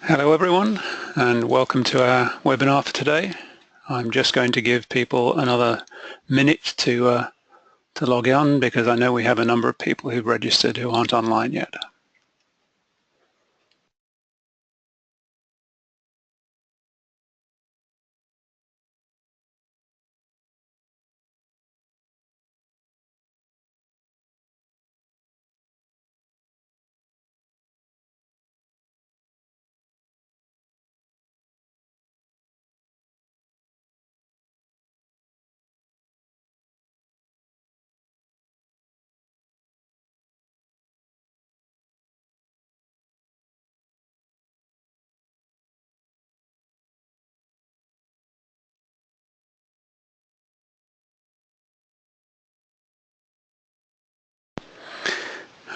Hello everyone, and welcome to our webinar for today. I'm just going to give people another minute to log on because I know we have a number of people who've registered who aren't online yet.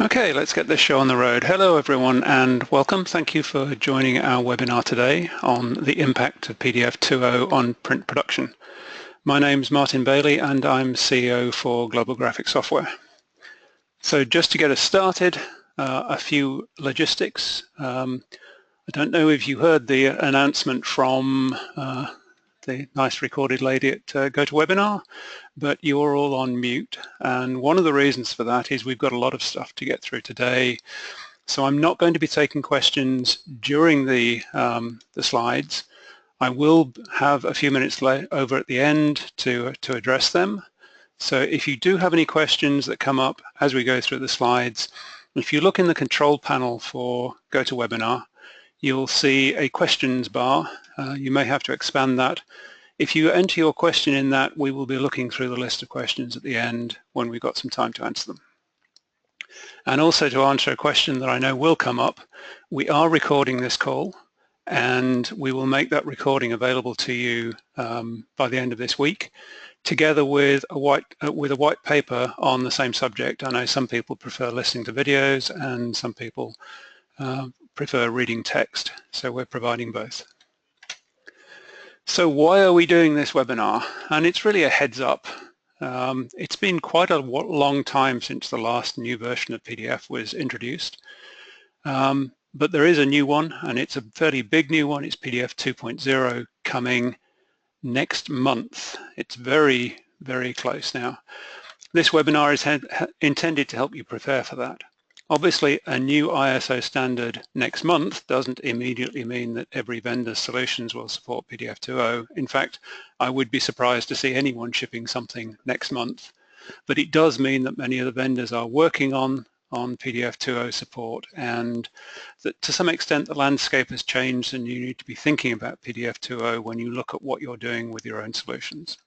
Okay, let's get this show on the road. Hello everyone and welcome. Thank you for joining our webinar today on the impact of PDF 2.0 on print production. My name's Martin Bailey and I'm CEO for Global Graphic Software. So just to get us started, a few logistics. I don't know if you heard the announcement from the nice recorded lady at GoToWebinar, but you're all on mute. And one of the reasons for that is we've got a lot of stuff to get through today. So I'm not going to be taking questions during the slides. I will have a few minutes over at the end to address them. So if you do have any questions that come up as we go through the slides, if you look in the control panel for GoToWebinar, you'll see a questions bar. You may have to expand that. If you enter your question in that, we will be looking through the list of questions at the end when we've got some time to answer them. And also to answer a question that I know will come up, we are recording this call and we will make that recording available to you by the end of this week, together with a white paper on the same subject. I know some people prefer listening to videos and some people prefer reading text, so we're providing both. So why are we doing this webinar? And it's really a heads up. It's been quite a long time since the last new version of PDF was introduced, but there is a new one and it's a fairly big new one. It's PDF 2.0 coming next month. It's very, very close now. This webinar is intended to help you prepare for that. Obviously, a new ISO standard next month doesn't immediately mean that every vendor's solutions will support PDF 2.0. In fact, I would be surprised to see anyone shipping something next month. But it does mean that many of the vendors are working on PDF 2.0 support, and that to some extent the landscape has changed and you need to be thinking about PDF 2.0 when you look at what you're doing with your own solutions.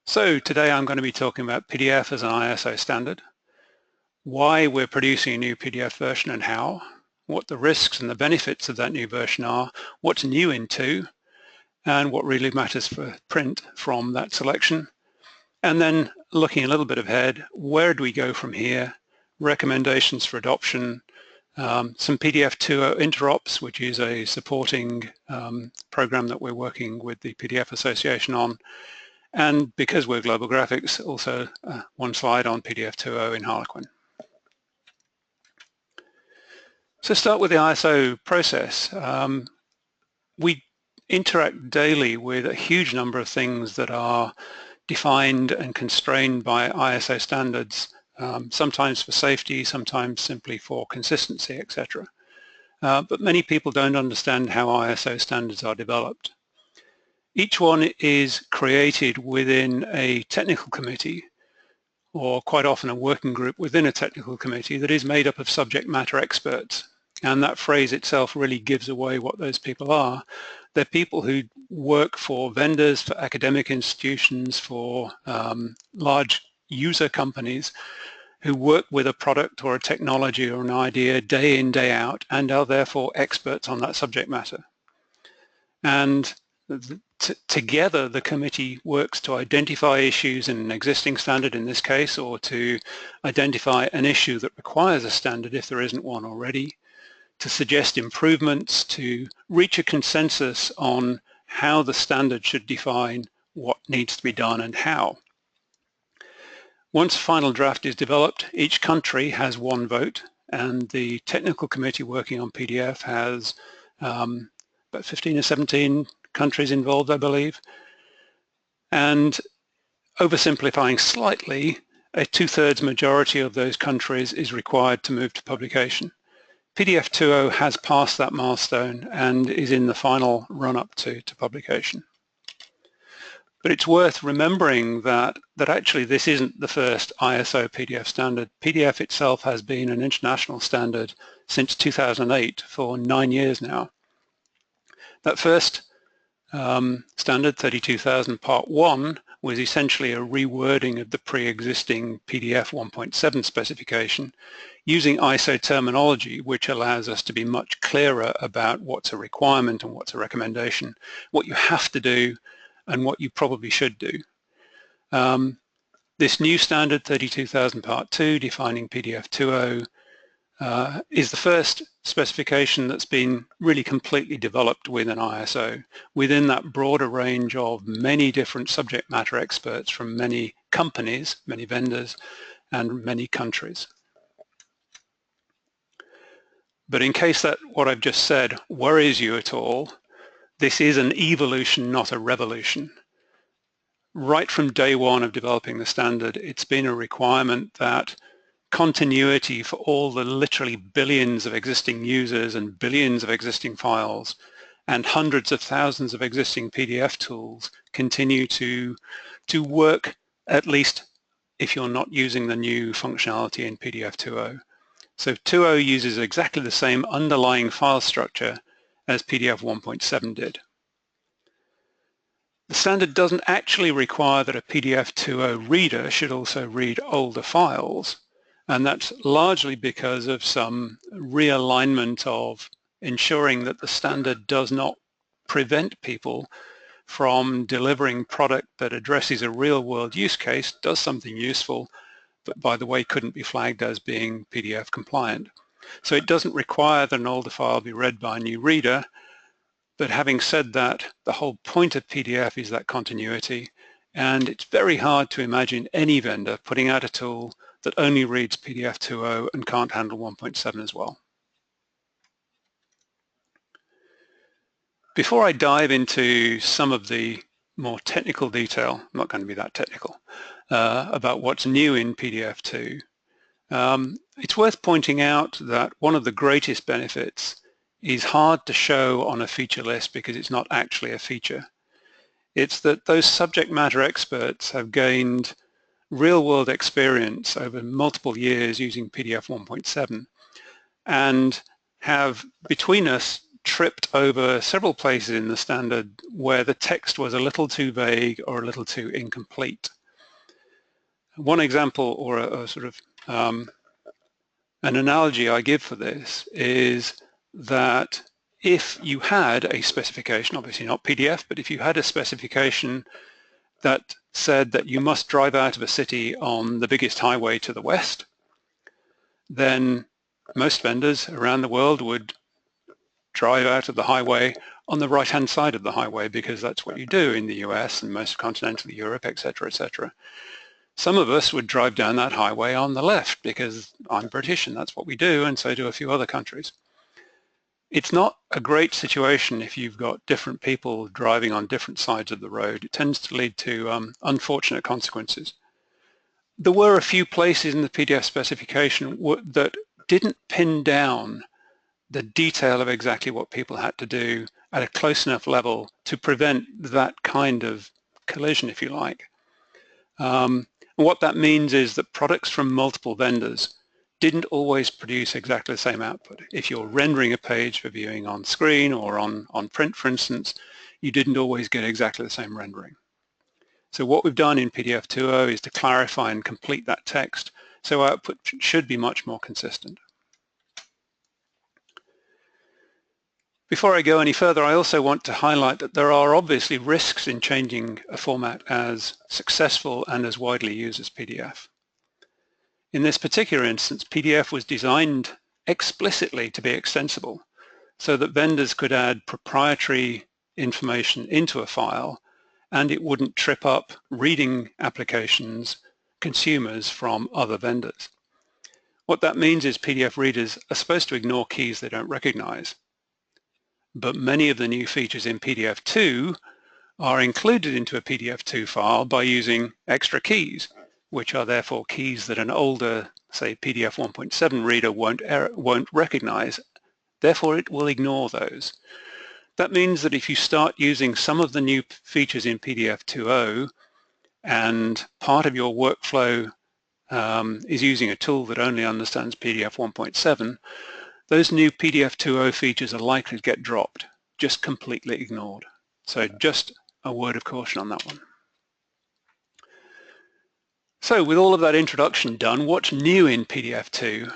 So today I'm going to be talking about PDF as an ISO standard, why we're producing a new PDF version and how, what the risks and the benefits of that new version are, what's new in 2, and what really matters for print from that selection. And then looking a little bit ahead, where do we go from here, recommendations for adoption, some PDF 2.0 Interops, which is a supporting program that we're working with the PDF Association on, and because we're Global Graphics, also one slide on PDF 2.0 in Harlequin. So start with the ISO process. We interact daily with a huge number of things that are defined and constrained by ISO standards, sometimes for safety, sometimes simply for consistency, etc. But many people don't understand how ISO standards are developed. Each one is created within a technical committee, or quite often a working group within a technical committee that is made up of subject matter experts. And that phrase itself really gives away what those people are. They're people who work for vendors, for academic institutions, for large user companies who work with a product or a technology or an idea day in, day out, and are therefore experts on that subject matter. And together the committee works to identify issues in an existing standard in this case, or to identify an issue that requires a standard if there isn't one already, to suggest improvements, to reach a consensus on how the standard should define what needs to be done and how. Once a final draft is developed, each country has one vote, and the technical committee working on PDF has about 15 or 17 countries involved, I believe. And oversimplifying slightly, a 2/3 majority of those countries is required to move to publication. PDF 2.0 has passed that milestone and is in the final run-up to publication. But it's worth remembering that actually this isn't the first ISO PDF standard. PDF itself has been an international standard since 2008 for 9 years now. That first standard, 32,000 Part 1, was essentially a rewording of the pre-existing PDF 1.7 specification using ISO terminology, which allows us to be much clearer about what's a requirement and what's a recommendation, what you have to do and what you probably should do. This new standard, 32,000 Part 2, defining PDF 2.0, is the first specification that's been really completely developed within ISO, within that broader range of many different subject matter experts from many companies, many vendors, and many countries. But in case that what I've just said worries you at all, this is an evolution, not a revolution. Right from day one of developing the standard, it's been a requirement that continuity for all the literally billions of existing users and billions of existing files and hundreds of thousands of existing PDF tools continue to work, at least if you're not using the new functionality in PDF 2.0. So 2.0 uses exactly the same underlying file structure as PDF 1.7 did. The standard doesn't actually require that a PDF 2.0 reader should also read older files, and that's largely because of some realignment of ensuring that the standard does not prevent people from delivering product that addresses a real-world use case, does something useful, but by the way couldn't be flagged as being PDF compliant. So it doesn't require that an older file be read by a new reader, but having said that, the whole point of PDF is that continuity, and it's very hard to imagine any vendor putting out a tool that only reads PDF 2.0 and can't handle 1.7 as well. Before I dive into some of the more technical detail, I'm not going to be that technical, about what's new in PDF 2, it's worth pointing out that one of the greatest benefits is hard to show on a feature list because it's not actually a feature. It's that those subject matter experts have gained real-world experience over multiple years using PDF 1.7 and have, between us, tripped over several places in the standard where the text was a little too vague or a little too incomplete. One example, or a sort of an analogy I give for this is that if you had a specification, obviously not PDF, but if you had a specification that said that you must drive out of a city on the biggest highway to the west, then most vendors around the world would drive out of the highway on the right-hand side of the highway because that's what you do in the US and most of continental Europe, etc., etc. Some of us would drive down that highway on the left because I'm British and that's what we do, and so do a few other countries. It's not a great situation if you've got different people driving on different sides of the road. It tends to lead to unfortunate consequences. There were a few places in the PDF specification that didn't pin down the detail of exactly what people had to do at a close enough level to prevent that kind of collision, if you like. What that means is that products from multiple vendors didn't always produce exactly the same output. If you're rendering a page for viewing on screen or on print, for instance, you didn't always get exactly the same rendering. So what we've done in PDF 2.0 is to clarify and complete that text so output should be much more consistent. Before I go any further, I also want to highlight that there are obviously risks in changing a format as successful and as widely used as PDF. In this particular instance, PDF was designed explicitly to be extensible so that vendors could add proprietary information into a file and it wouldn't trip up reading applications, consumers from other vendors. What that means is PDF readers are supposed to ignore keys they don't recognize. But many of the new features in PDF2 are included into a PDF2 file by using extra keys, which are therefore keys that an older, say, PDF 1.7 reader won't recognize. Therefore, it will ignore those. That means that if you start using some of the new features in PDF 2.0 and part of your workflow is using a tool that only understands PDF 1.7, those new PDF 2.0 features are likely to get dropped, just completely ignored. So just a word of caution on that one. So with all of that introduction done, what's new in PDF 2?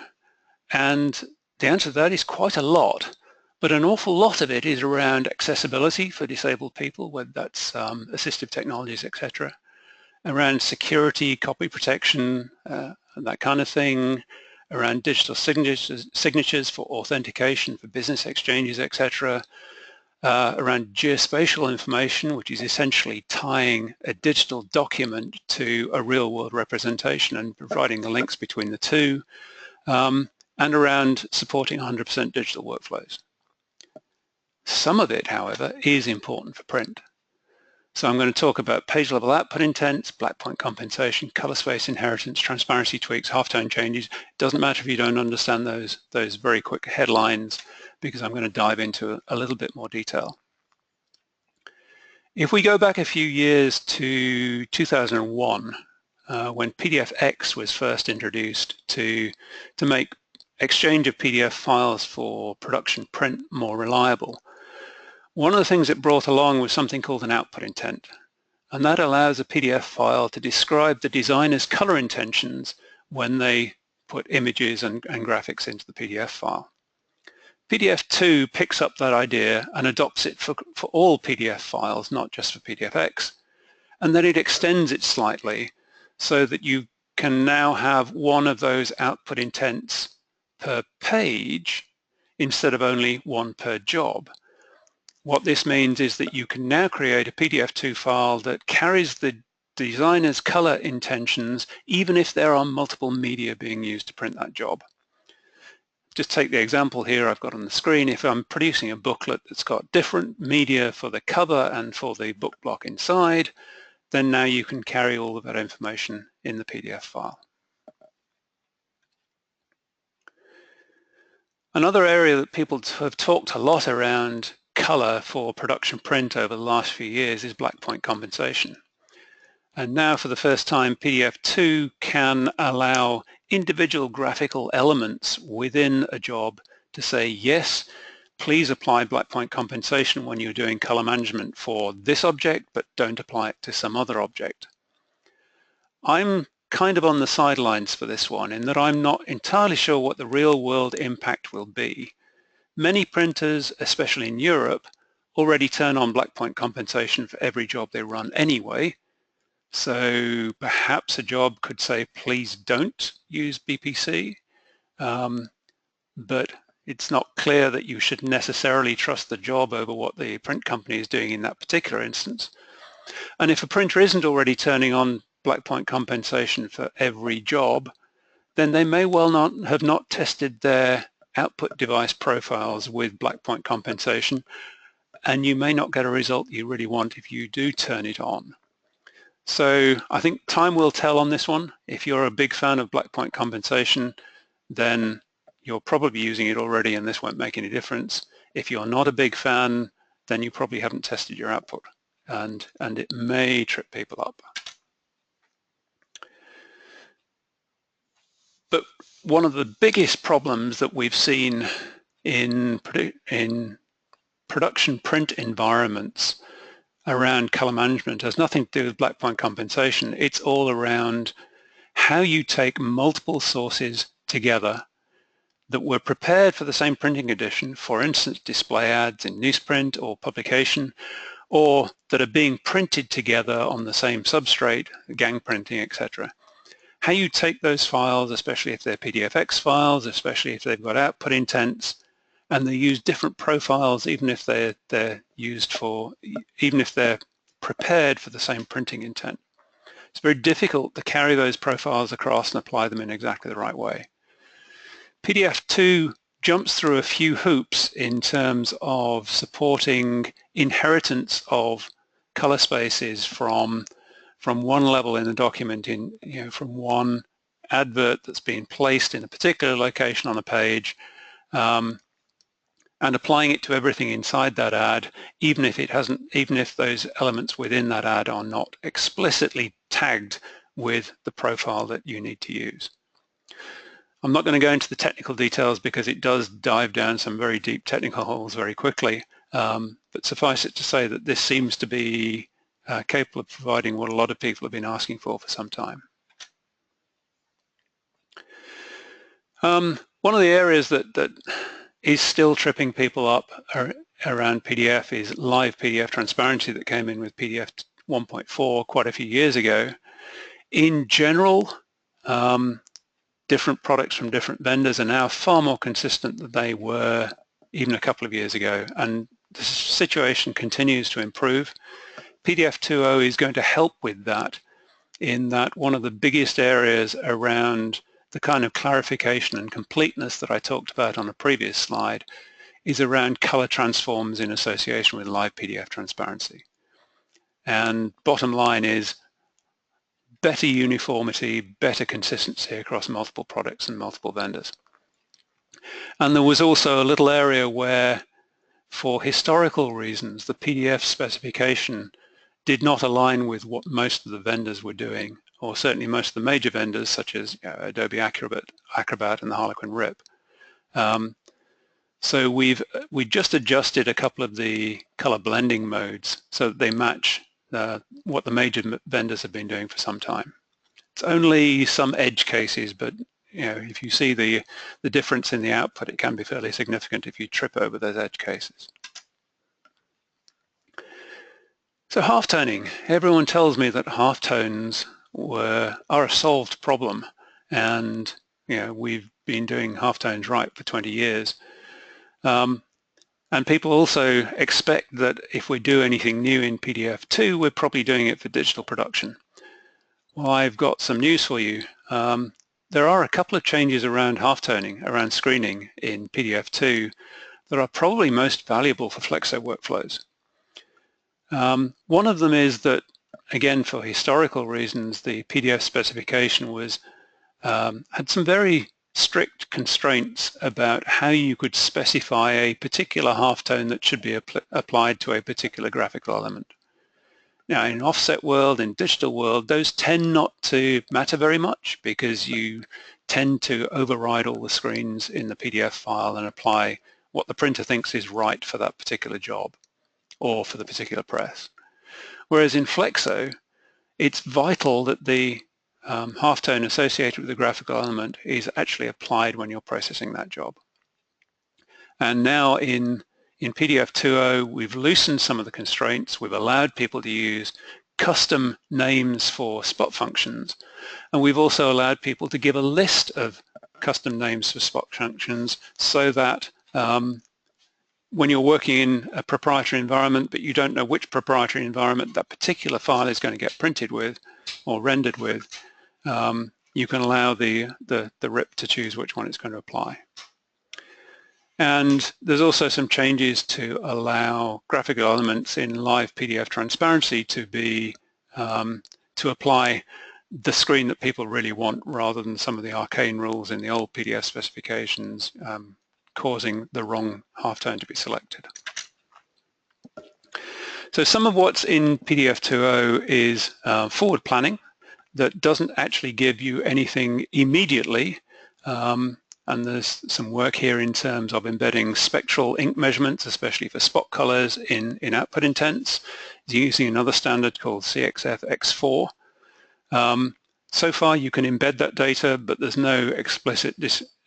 And the answer to that is quite a lot, but an awful lot of it is around accessibility for disabled people, whether that's assistive technologies, etc., around security, copy protection, and that kind of thing, around digital signatures for authentication, for business exchanges, etc., around geospatial information, which is essentially tying a digital document to a real-world representation and providing the links between the two, and around supporting 100% digital workflows. Some of it, however, is important for print. So I'm going to talk about page-level output intents, black point compensation, color space inheritance, transparency tweaks, halftone changes. It doesn't matter if you don't understand those very quick headlines, because I'm going to dive into a little bit more detail. If we go back a few years to 2001, when PDFX was first introduced to make exchange of PDF files for production print more reliable, one of the things it brought along was something called an output intent, and that allows a PDF file to describe the designer's color intentions when they put images and graphics into the PDF file. PDF2 picks up that idea and adopts it for all PDF files, not just for PDFX, and then it extends it slightly so that you can now have one of those output intents per page instead of only one per job. What this means is that you can now create a PDF2 file that carries the designer's color intentions even if there are multiple media being used to print that job. Just take the example here I've got on the screen. If I'm producing a booklet that's got different media for the cover and for the book block inside, then now you can carry all of that information in the PDF file. Another area that people have talked a lot around color for production print over the last few years is black point compensation. And now for the first time, PDF2 can allow individual graphical elements within a job to say, yes, please apply black point compensation when you're doing color management for this object, but don't apply it to some other object. I'm kind of on the sidelines for this one in that I'm not entirely sure what the real world impact will be. Many printers, especially in Europe, already turn on black point compensation for every job they run anyway. So perhaps a job could say, please don't use BPC, but it's not clear that you should necessarily trust the job over what the print company is doing in that particular instance. And if a printer isn't already turning on black point compensation for every job, then they may well not have tested their output device profiles with black point compensation, and you may not get a result you really want if you do turn it on. So I think time will tell on this one. If you're a big fan of black point compensation, then you're probably using it already and this won't make any difference. If you're not a big fan, then you probably haven't tested your output, and it may trip people up. But one of the biggest problems that we've seen in production print environments around color management has nothing to do with black point compensation. It's all around how you take multiple sources together that were prepared for the same printing condition, for instance, display ads in newsprint or publication, or that are being printed together on the same substrate, gang printing, etc. How you take those files, especially if they're PDFX files, especially if they've got output intents, and they use different profiles even if they're prepared for the same printing intent. It's very difficult to carry those profiles across and apply them in exactly the right way. PDF2 jumps through a few hoops in terms of supporting inheritance of color spaces from one level in the document, from one advert that's been placed in a particular location on a page, and applying it to everything inside that ad, even if those elements within that ad are not explicitly tagged with the profile that you need to use. I'm not going to go into the technical details because it does dive down some very deep technical holes very quickly, but suffice it to say that this seems to be capable of providing what a lot of people have been asking for some time. One of the areas that is still tripping people up around PDF is live PDF transparency that came in with PDF 1.4 quite a few years ago. In general, different products from different vendors are now far more consistent than they were even a couple of years ago, and the situation continues to improve. PDF 2.0 is going to help with that, in that one of the biggest areas around the kind of clarification and completeness that I talked about on a previous slide is around color transforms in association with live PDF transparency. And bottom line is better uniformity, better consistency across multiple products and multiple vendors. And there was also a little area where, for historical reasons, the PDF specification did not align with what most of the vendors were doing, or certainly most of the major vendors such as Adobe Acrobat and the Harlequin RIP. So we just adjusted a couple of the color blending modes so that they match what the major vendors have been doing for some time. It's only some edge cases, but if you see the difference in the output, it can be fairly significant if you trip over those edge cases. So halftoning. Everyone tells me that halftones are a solved problem, and we've been doing halftones right for 20 years. And people also expect that if we do anything new in PDF2, we're probably doing it for digital production. Well, I've got some news for you. There are a couple of changes around halftoning, around screening in PDF2 that are probably most valuable for Flexo workflows. One of them is that, again, for historical reasons, the PDF specification had some very strict constraints about how you could specify a particular halftone that should be applied to a particular graphical element. Now, in offset world, in digital world, those tend not to matter very much because you tend to override all the screens in the PDF file and apply what the printer thinks is right for that particular job or for the particular press. Whereas in Flexo, it's vital that the halftone associated with the graphical element is actually applied when you're processing that job. And now in PDF 2.0, we've loosened some of the constraints. We've allowed people to use custom names for spot functions, and we've also allowed people to give a list of custom names for spot functions so that when you're working in a proprietary environment but you don't know which proprietary environment that particular file is going to get printed with or rendered with, you can allow the RIP to choose which one it's going to apply. And there's also some changes to allow graphical elements in live PDF transparency to be to apply the screen that people really want rather than some of the arcane rules in the old PDF specifications causing the wrong halftone to be selected. So some of what's in PDF 2.0 is forward planning that doesn't actually give you anything immediately. And there's some work here in terms of embedding spectral ink measurements, especially for spot colors in output intents, using another standard called CXF X4. So far you can embed that data, but there's no explicit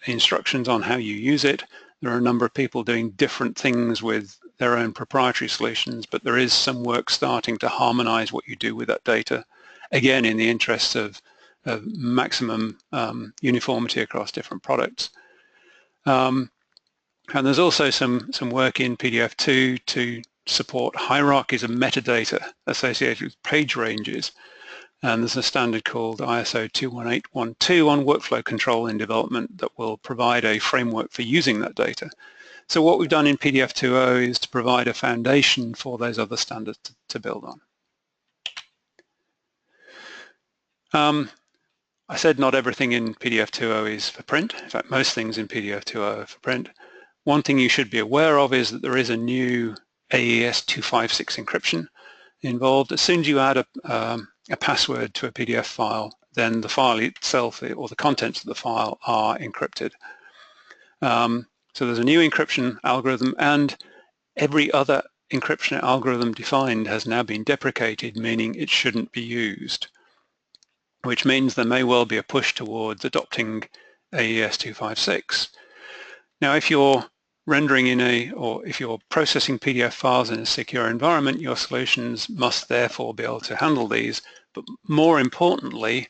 instructions on how you use it. There are a number of people doing different things with their own proprietary solutions, but there is some work starting to harmonize what you do with that data, again in the interest of maximum uniformity across different products. And there's also some work in PDF2 to support hierarchies of metadata associated with page ranges, And there's a standard called ISO 21812 on workflow control in development that will provide a framework for using that data. So what we've done in PDF 2.0 is to provide a foundation for those other standards to build on. I said not everything in PDF 2.0 is for print. In fact, most things in PDF 2.0 are for print. One thing you should be aware of is that there is a new AES 256 encryption involved. As soon as you add a password to a PDF file, then the file itself or the contents of the file are encrypted. So there's a new encryption algorithm, and every other encryption algorithm defined has now been deprecated, meaning it shouldn't be used, which means there may well be a push towards adopting AES 256. Now, if you're rendering or if you're processing PDF files in a secure environment, your solutions must therefore be able to handle these. But more importantly,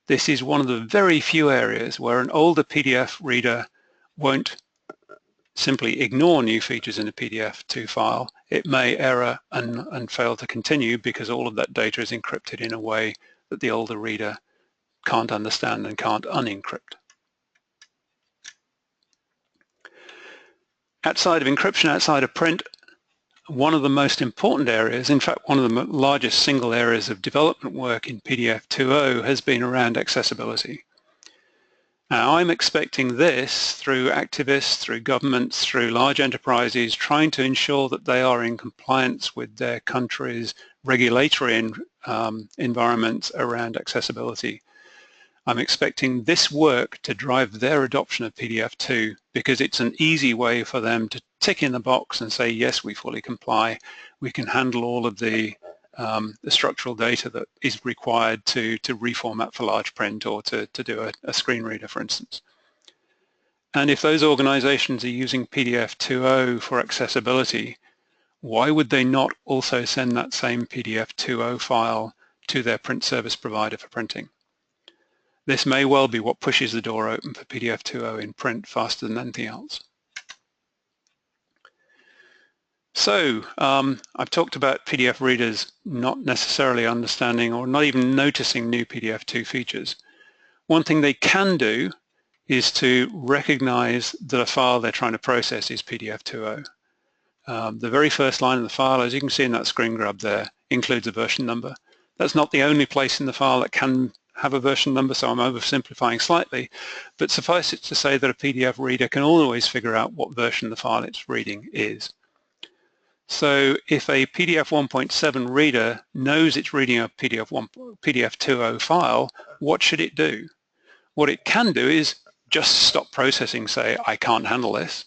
this is one of the very few areas where an older PDF reader won't simply ignore new features in a PDF2 file. It may error and fail to continue because all of that data is encrypted in a way that the older reader can't understand and can't unencrypt. Outside of encryption, outside of print, one of the most important areas, in fact, one of the largest single areas of development work in PDF 2.0 has been around accessibility. Now, I'm expecting this through activists, through governments, through large enterprises, trying to ensure that they are in compliance with their country's regulatory environments around accessibility. I'm expecting this work to drive their adoption of PDF2 because it's an easy way for them to tick in the box and say, yes, we fully comply. We can handle all of the structural data that is required to reformat for large print or to do a screen reader, for instance. And if those organizations are using PDF 2.0 for accessibility, why would they not also send that same PDF 2.0 file to their print service provider for printing? This may well be what pushes the door open for PDF 2.0 in print faster than anything else. So I've talked about PDF readers not necessarily understanding or not even noticing new PDF2 features. One thing they can do is to recognize that a file they're trying to process is PDF 2.0. The very first line of the file, as you can see in that screen grab there, includes a version number. That's not the only place in the file that can have a version number, so I'm oversimplifying slightly, but suffice it to say that a PDF reader can always figure out what version the file it's reading is. So if a PDF 1.7 reader knows it's reading a PDF 2.0 file, what should it do? What it can do is just stop processing, say, I can't handle this,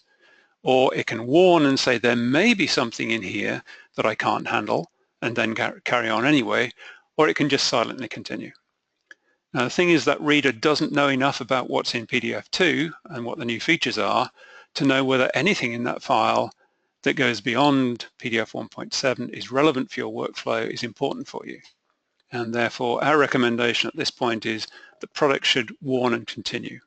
or it can warn and say there may be something in here that I can't handle, and then carry on anyway, or it can just silently continue. Now, the thing is that reader doesn't know enough about what's in PDF2 and what the new features are to know whether anything in that file that goes beyond PDF 1.7 is relevant for your workflow, is important for you. And therefore, our recommendation at this point is that products should warn and continue.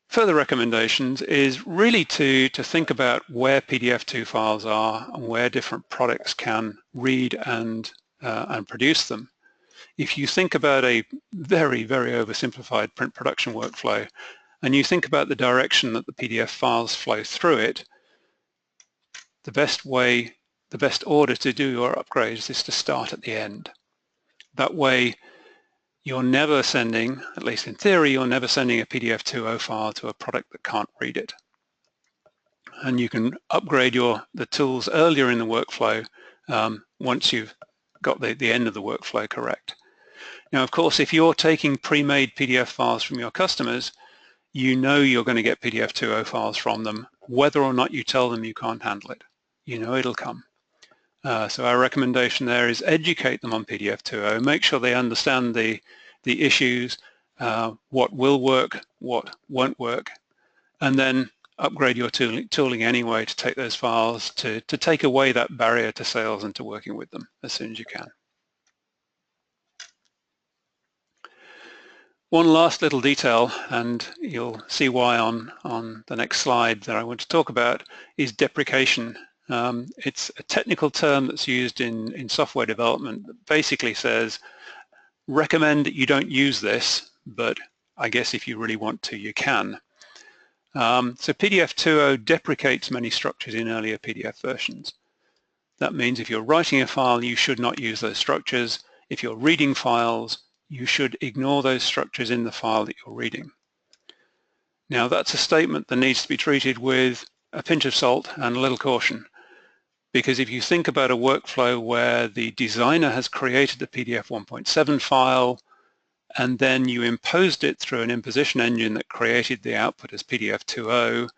Further recommendations is really to think about where PDF2 files are and where different products can read and produce them. If you think about a very, very oversimplified print production workflow, and you think about the direction that the PDF files flow through it, the best order to do your upgrades is to start at the end. That way, you're never sending, at least in theory, you're never sending a PDF 2.0 file to a product that can't read it. And you can upgrade the tools earlier in the workflow once you've got the end of the workflow correct. Now, of course, if you're taking pre-made PDF files from your customers, you know you're going to get PDF 2.0 files from them, whether or not you tell them you can't handle it. You know it'll come. So our recommendation there is educate them on PDF 2.0, make sure they understand the issues, what will work, what won't work, and then upgrade your tooling anyway to take those files, to take away that barrier to sales and to working with them as soon as you can. One last little detail, and you'll see why on the next slide that I want to talk about, is deprecation. It's a technical term that's used in software development that basically says, recommend that you don't use this, but I guess if you really want to, you can. So PDF 2.0 deprecates many structures in earlier PDF versions. That means if you're writing a file, you should not use those structures. If you're reading files, you should ignore those structures in the file that you're reading. Now, that's a statement that needs to be treated with a pinch of salt and a little caution, because if you think about a workflow where the designer has created the PDF 1.7 file and then you imposed it through an imposition engine that created the output as PDF 2.0,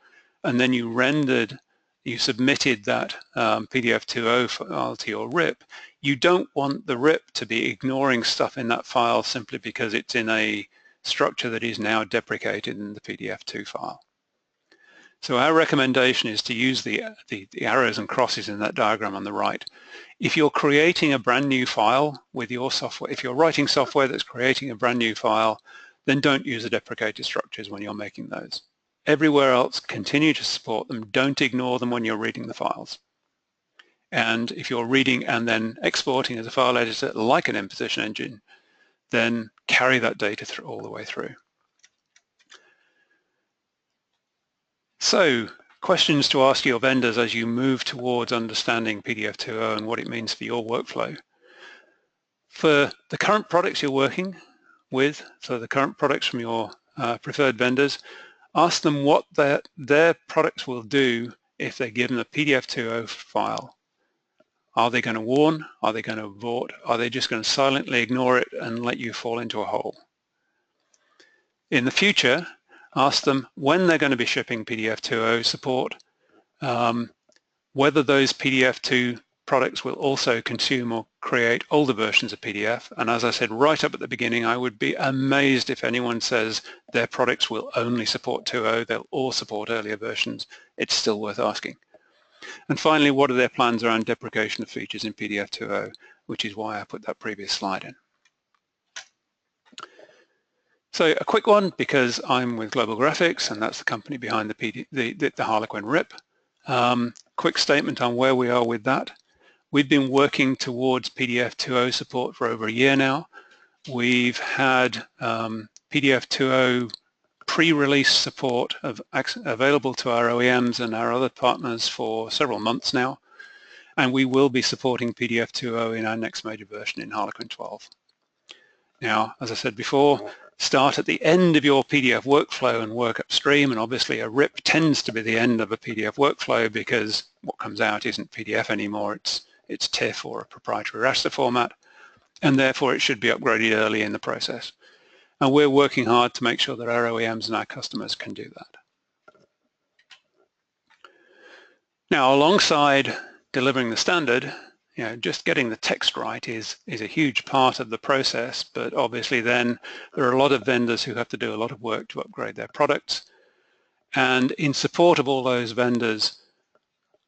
and then you submitted that PDF 2.0 file to your RIP, you don't want the RIP to be ignoring stuff in that file simply because it's in a structure that is now deprecated in the PDF2 file. So our recommendation is to use the arrows and crosses in that diagram on the right. If you're creating a brand new file with your software, if you're writing software that's creating a brand new file, then don't use the deprecated structures when you're making those. Everywhere else, continue to support them. Don't ignore them when you're reading the files. And if you're reading and then exporting as a file editor like an imposition engine, then carry that data all the way through. So, questions to ask your vendors as you move towards understanding PDF 2.0 and what it means for your workflow. For the current products you're working with, so the current products from your preferred vendors, ask them what their products will do if they're given a PDF 2.0 file. Are they going to warn? Are they going to abort? Are they just going to silently ignore it and let you fall into a hole? In the future, ask them when they're going to be shipping PDF 2.0 support, whether those PDF 2 products will also consume or create older versions of PDF. And as I said right up at the beginning, I would be amazed if anyone says their products will only support 2.0, they'll all support earlier versions. It's still worth asking. And finally, what are their plans around deprecation of features in PDF 2.0, which is why I put that previous slide in. So a quick one, because I'm with Global Graphics, and that's the company behind the Harlequin RIP. Quick statement on where we are with that. We've been working towards PDF 2.0 support for over a year now. We've had PDF 2.0 pre-release support available to our OEMs and our other partners for several months now, and we will be supporting PDF 2.0 in our next major version in Harlequin 12. Now, as I said before, start at the end of your PDF workflow and work upstream, and obviously a RIP tends to be the end of a PDF workflow because what comes out isn't PDF anymore, it's TIFF or a proprietary raster format, and therefore it should be upgraded early in the process. And we're working hard to make sure that our OEMs and our customers can do that. Now, alongside delivering the standard, just getting the text right is a huge part of the process, but obviously then there are a lot of vendors who have to do a lot of work to upgrade their products. And in support of all those vendors,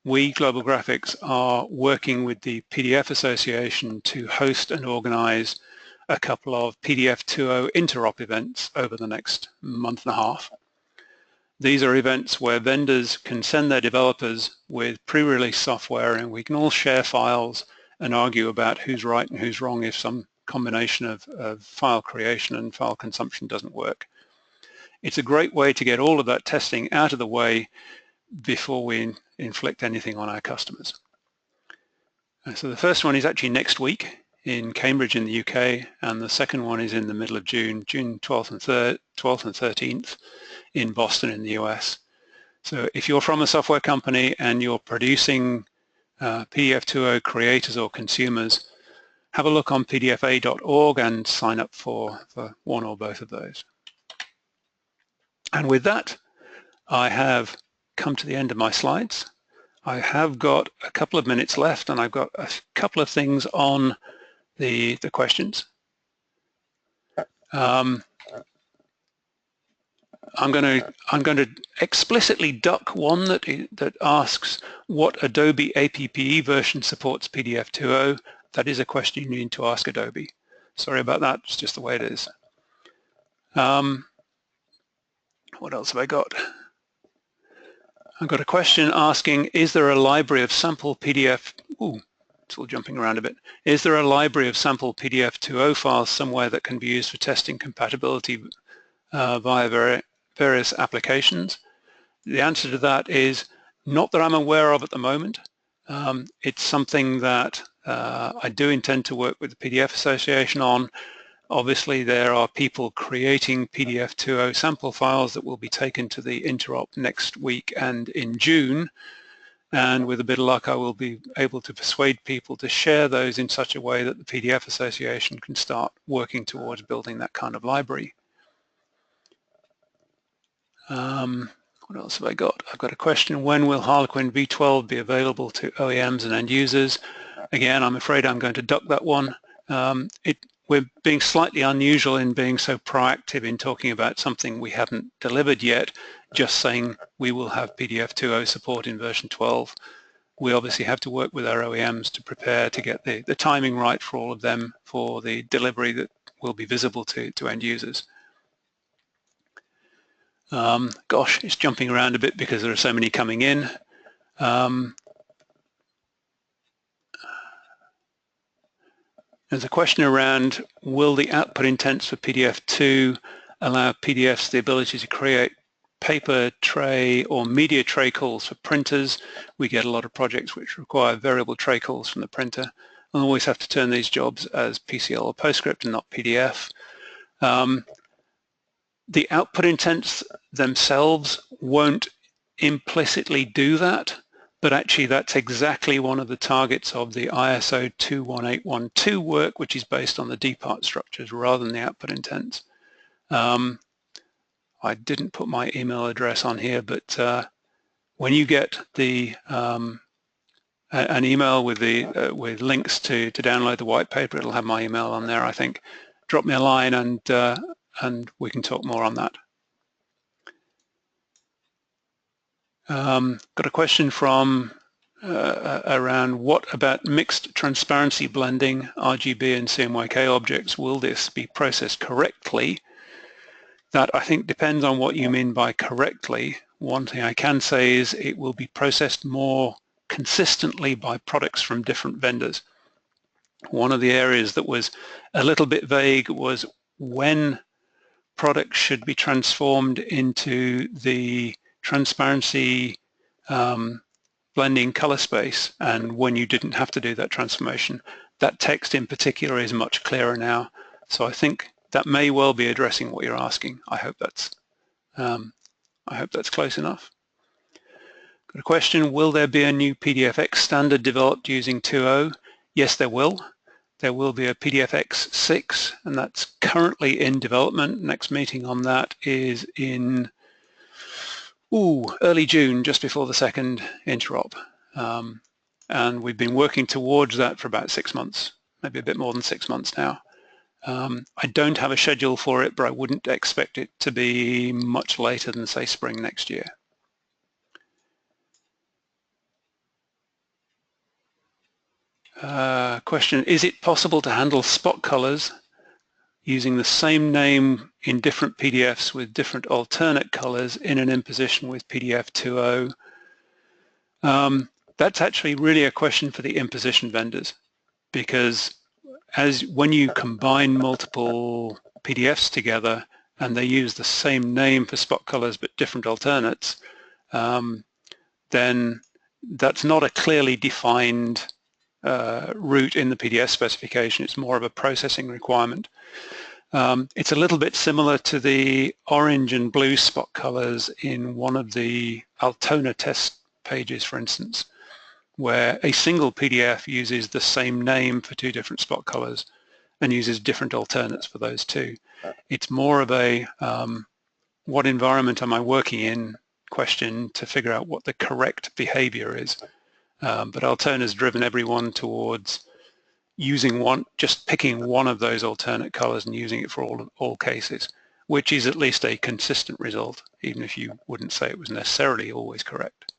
we, Global Graphics, are working with the PDF Association to host and organize a couple of PDF 2.0 Interop events over the next month and a half. These are events where vendors can send their developers with pre-release software, and we can all share files and argue about who's right and who's wrong if some combination of file creation and file consumption doesn't work. It's a great way to get all of that testing out of the way before we inflict anything on our customers. So the first one is actually next week in Cambridge in the UK, and the second one is in the middle of June 12th and 13th in Boston in the US. So if you're from a software company and you're producing PDF 2.0 creators or consumers, have a look on pdfa.org and sign up for one or both of those. And with that, I have come to the end of my slides. I have got a couple of minutes left, and I've got a couple of things on the questions. I'm going to explicitly duck one that asks what Adobe APPE version supports PDF 2.0. That is a question you need to ask Adobe. Sorry about that, it's just the way it is. What else have I got? I've got a question asking, is there a library of sample PDF, it's all jumping around a bit. Is there a library of sample PDF 2.0 files somewhere that can be used for testing compatibility via various applications? The answer to that is not that I'm aware of at the moment. It's something that I do intend to work with the PDF Association on. Obviously, there are people creating PDF 2.0 sample files that will be taken to the Interop next week and in June. And with a bit of luck, I will be able to persuade people to share those in such a way that the PDF Association can start working towards building that kind of library. What else have I got? I've got a question, when will Harlequin V12 be available to OEMs and end users? Again, I'm afraid I'm going to duck that one. We're being slightly unusual in being so proactive in talking about something we haven't delivered yet, just saying we will have PDF 2.0 support in version 12. We obviously have to work with our OEMs to prepare to get the timing right for all of them for the delivery that will be visible to end users. Gosh, it's jumping around a bit because there are so many coming in. There's a question around, will the output intents for PDF2 allow PDFs the ability to create paper tray or media tray calls for printers? We get a lot of projects which require variable tray calls from the printer and always have to turn these jobs as PCL or PostScript and not PDF. The output intents themselves won't implicitly do that, but actually that's exactly one of the targets of the ISO 21812 work, which is based on the depart structures rather than the output intents. I didn't put my email address on here, but when you get the an email with with links to download the white paper, it'll have my email on there, I think. Drop me a line and we can talk more on that. Got a question from around, what about mixed transparency blending, RGB and CMYK objects? Will this be processed correctly? That, I think, depends on what you mean by correctly. One thing I can say is it will be processed more consistently by products from different vendors. One of the areas that was a little bit vague was when products should be transformed into the transparency blending color space and when you didn't have to do that transformation. That text in particular is much clearer now. So I think that may well be addressing what you're asking. I hope that's close enough. Got a question, will there be a new PDFX standard developed using 2.0? Yes, there will. There will be a PDFX 6, and that's currently in development. Next meeting on that is in early June, just before the second Interop. And we've been working towards that for about 6 months, maybe a bit more than 6 months now. I don't have a schedule for it, but I wouldn't expect it to be much later than, say, spring next year. Question, is it possible to handle spot colors using the same name in different PDFs with different alternate colors in an imposition with PDF 2.0? That's actually really a question for the imposition vendors, because when you combine multiple PDFs together and they use the same name for spot colors but different alternates, then that's not a clearly defined route in the PDF specification. It's more of a processing requirement. It's a little bit similar to the orange and blue spot colors in one of the Altona test pages, for instance, where a single PDF uses the same name for two different spot colors and uses different alternates for those two. It's more of a what environment am I working in question to figure out what the correct behavior is. But Altona has driven everyone towards using just picking one of those alternate colors and using it for all cases, which is at least a consistent result, even if you wouldn't say it was necessarily always correct.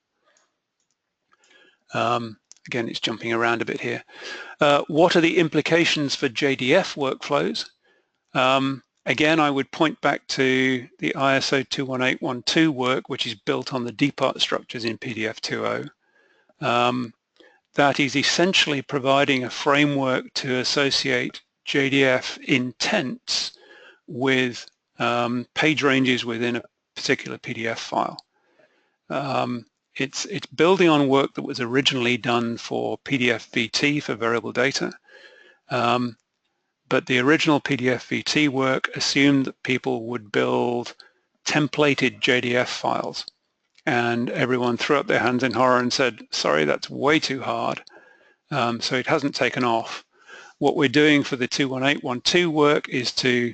Again, it's jumping around a bit here. What are the implications for JDF workflows? Again, I would point back to the ISO 21812 work, which is built on the depart structures in PDF 2.0. That is essentially providing a framework to associate JDF intents with page ranges within a particular PDF file. It's building on work that was originally done for PDF VT for variable data. But the original PDF VT work assumed that people would build templated JDF files, and everyone threw up their hands in horror and said, sorry, that's way too hard. So it hasn't taken off. What we're doing for the 21812 work is to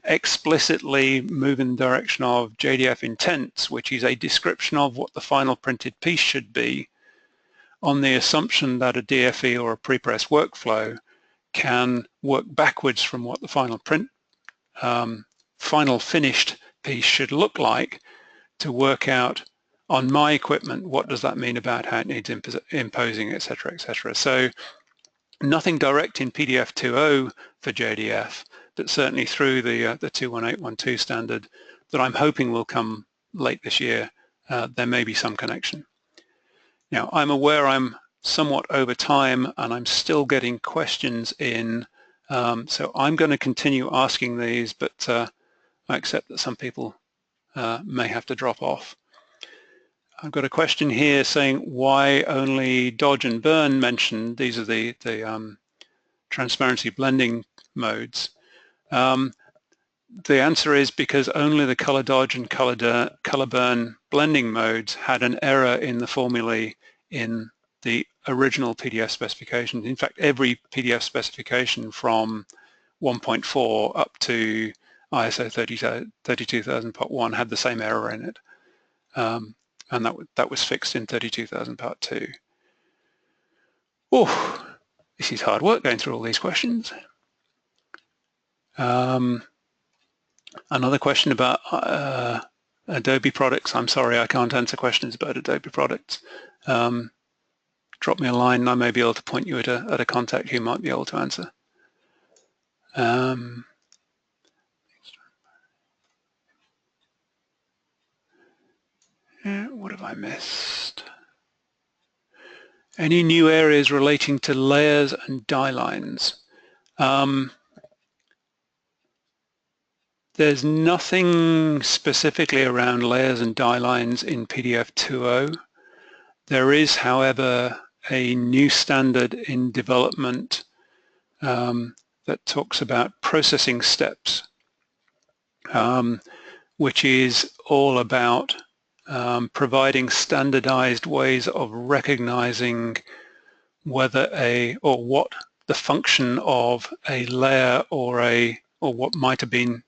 explicitly move in the direction of JDF intents, which is a description of what the final printed piece should be, on the assumption that a DFE or a prepress workflow can work backwards from what the final final finished piece should look like to work out on my equipment what does that mean about how it needs imposing, etc., etc. So nothing direct in PDF 2.0 for JDF, but certainly through the 21812 standard that I'm hoping will come late this year, there may be some connection. Now, I'm aware I'm somewhat over time and I'm still getting questions in, so I'm going to continue asking these, but I accept that some people may have to drop off. I've got a question here saying why only dodge and burn mentioned. These are the transparency blending modes. The answer is because only the color dodge and color burn blending modes had an error in the formulae in the original PDF specifications. In fact, every PDF specification from 1.4 up to ISO 32000 Part 1 had the same error in it. And that was fixed in 32000 Part 2. Oh, this is hard work going through all these questions. Another question about Adobe products. I'm sorry, I can't answer questions about Adobe products. Drop me a line and I may be able to point you at a contact who might be able to answer. What have I missed? Any new areas relating to layers and die lines? There's nothing specifically around layers and die lines in PDF 2.0. There is, however, a new standard in development that talks about processing steps, which is all about providing standardized ways of recognizing whether what the function of a layer or what might have been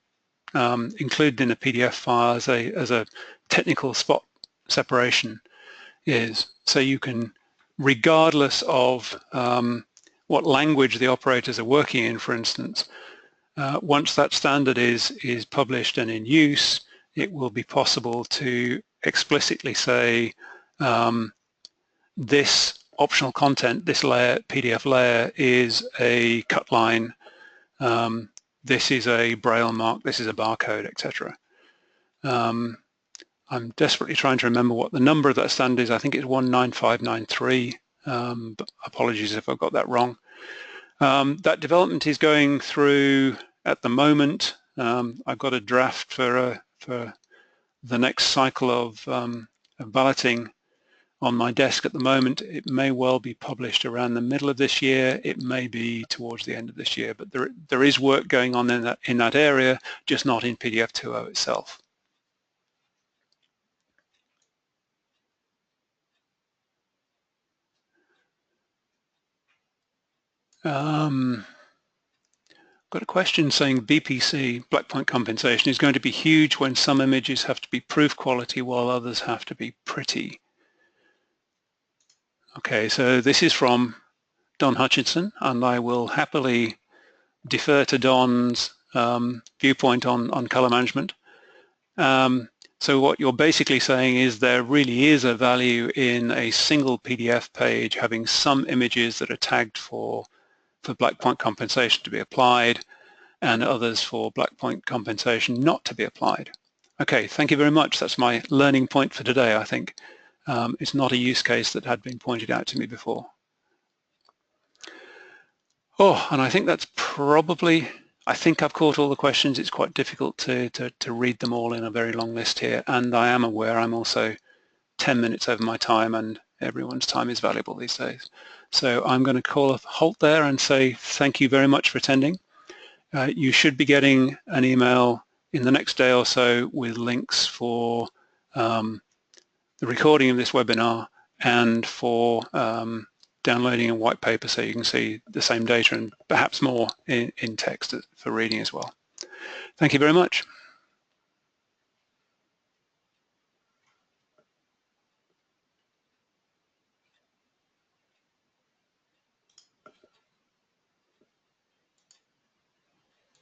included in a PDF file as a technical spot separation is. So you can, regardless of what language the operators are working in, for instance, once that standard is published and in use, it will be possible to explicitly say this optional content, this layer, PDF layer, is a cut line, this is a braille mark, this is a barcode, etc. I'm desperately trying to remember what the number of that standard is. I think it's 19593. But apologies if I've got that wrong. That development is going through at the moment. I've got a draft for the next cycle of balloting on my desk at the moment. It may well be published around the middle of this year. It may be towards the end of this year, but there is work going on in that area, just not in PDF 2.0 itself. Got a question saying BPC, black point compensation, is going to be huge when some images have to be proof quality while others have to be pretty. Okay, so this is from Don Hutchinson, and I will happily defer to Don's viewpoint on color management. So what you're basically saying is there really is a value in a single PDF page having some images that are tagged for black point compensation to be applied, and others for black point compensation not to be applied. Okay, thank you very much. That's my learning point for today, I think. It's not a use case that had been pointed out to me before. Oh, and I think that's probably, I think I've caught all the questions. It's quite difficult to read them all in a very long list here, and I am aware I'm also 10 minutes over my time, and everyone's time is valuable these days. So I'm going to call a halt there and say thank you very much for attending. You should be getting an email in the next day or so with links for the recording of this webinar and for downloading a white paper so you can see the same data and perhaps more in text for reading as well. Thank you very much.